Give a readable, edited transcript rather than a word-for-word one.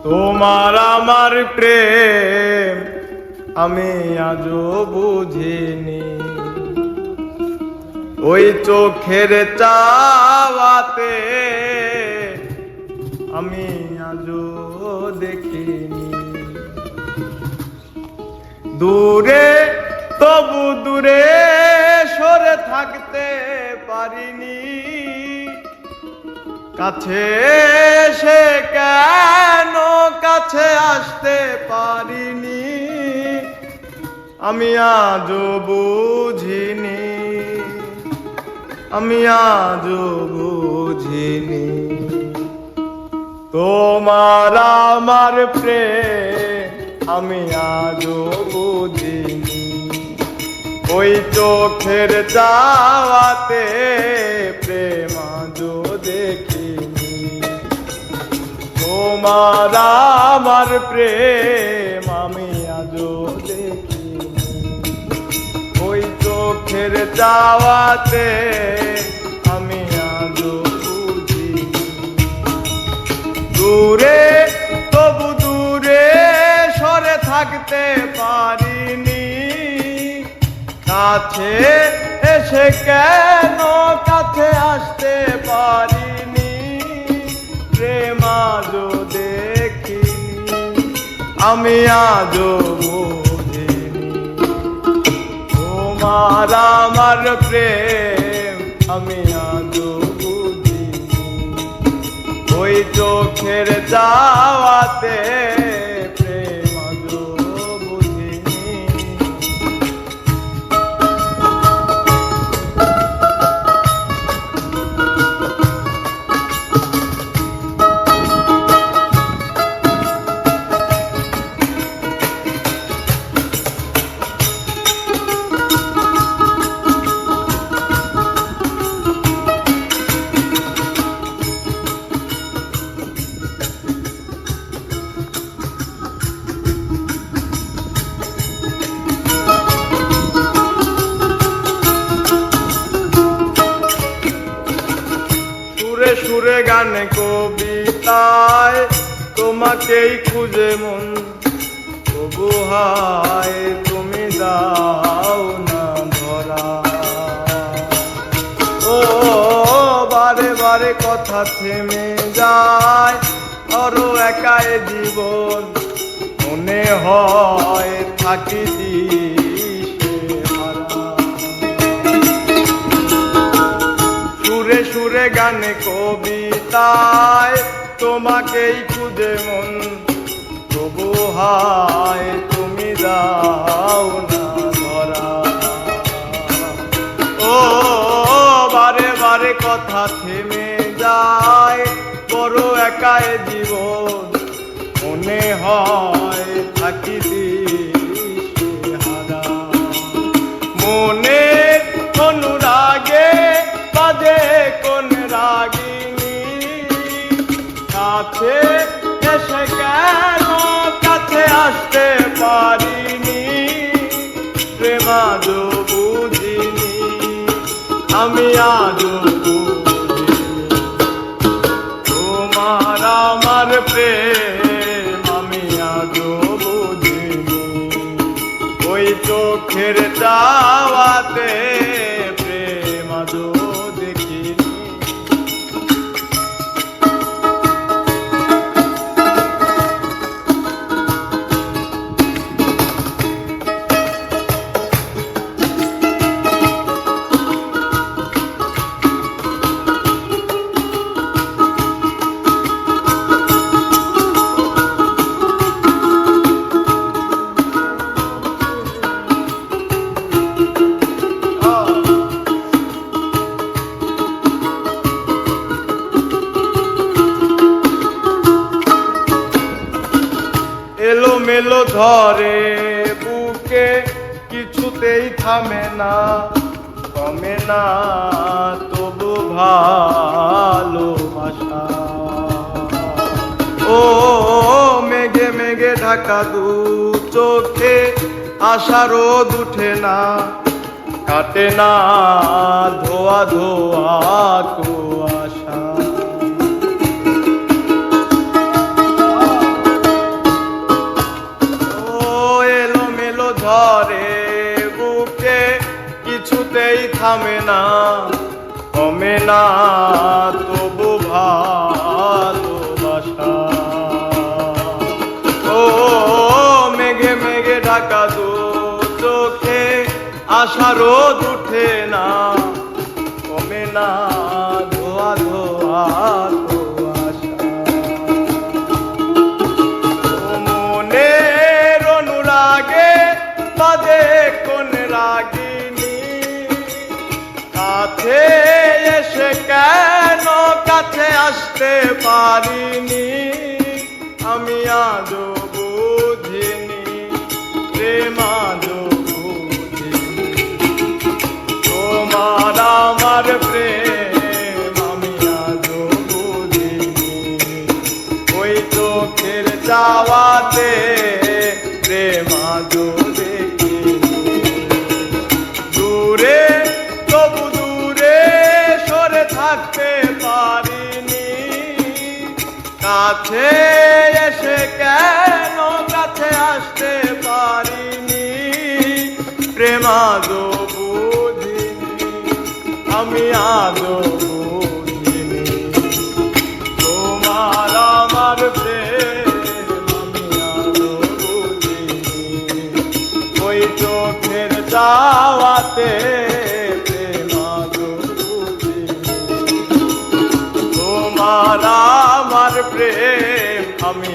তোমার আমার প্রেম আমি আজও বুঝিনি, ওই চোখের চাওয়াতে আমি আজও দেখিনি। দূরে তবু দূরে সরে থাকতে পারিনি, কাছে সে কেন কাছে আসতে পারিনি, আমি আজও বুঝিনি, আমি আজও বুঝিনি। তোমার আমার প্রেম আমি আজও বুঝিনি, ওই চোখের চাওয়াতে প্রেম আজও দেখিনি। তোমার আমার প্রেম আমি আজও দেখিনি, ওই চোখের চাওয়াতে আমি আজও বুঝিনি। দূরে তবু দূরে সরে থাকতে পারিনি, কাছে এসে কেন কাছে আসতে পারিনি, প্রেম আজও দেখিনি, আমি আজও বুঝিনি। তোমার আমার প্রেম আমি আজও বুঝিনি, ওই চোখের চাওয়াতে প্রেম আজও বুঝিনি। সুরে সুরে গানে কবিতায় তোমাকেই খুঁজে মন, তবু হায় তুমি দাও না ধরা। ও বারে বারে কথা থেমে যায়, আরো একাই জীবন মনে হয় থাকি দিশেহারা। সুরে সুরে গানে কবিতায় তোমাকেই খুঁজে মন, তবু হায় তুমি দাও না ধরা। ও বারে বারে কথা থেমে যায়, বড় একাই জীবন মনে হয় থাকি দিশেহারা। মনের অনুরাগে বাজে কোন রাগিনী, কাছে এসে কেন কাছে আসতে পারিনি, প্রেম আজও বুঝিনি, আমি আজও বুঝিনি। তোমার আমার প্রেম আমি আজও বুঝিনি, ওই চোখের চাওয়াতে প্রেম আজও দেখিনি। এলো মেলো ধরে বুকে কিছুতেই থামে না, কমে না তবু ভালোবাসা। ও মেঘে মেঘে ঢাকা দু চোখে আশা রোদ উঠে না, কাটে না ধোয়া ধোয়া কুয়াশা। থামে না কমে না তবু ভালোবাসা। ও মেঘে মেঘে ঢাকা দু চোখে আশার রোদ উঠে না কমে না ধোয়া ধোয়া তো আশা। মনের অনুরাগে বাজে কোন রাগিনী কাছে এসে কেন কাছে আসতে পারিনি আমি আজও বুঝিনি প্রেম আজও বুঝিনি তোমার আমার প্রেম আমি আজও বুঝিনি ওই চোখের চাওয়াতে প্রেম আজও দেখিনি দূরে তবু দূরে সরে থাকতে পারিনি কাছে এসে কেন কাছে আসতে পারিনি প্রেম আজও বুঝিনি আমি আজও বুঝিনি তোমার আমার প্রেম আমি আজও বুঝিনি ওই চোখের চাওয়াতে প্রেম আজও বুঝিনি তোমার আমার প্রেম আমি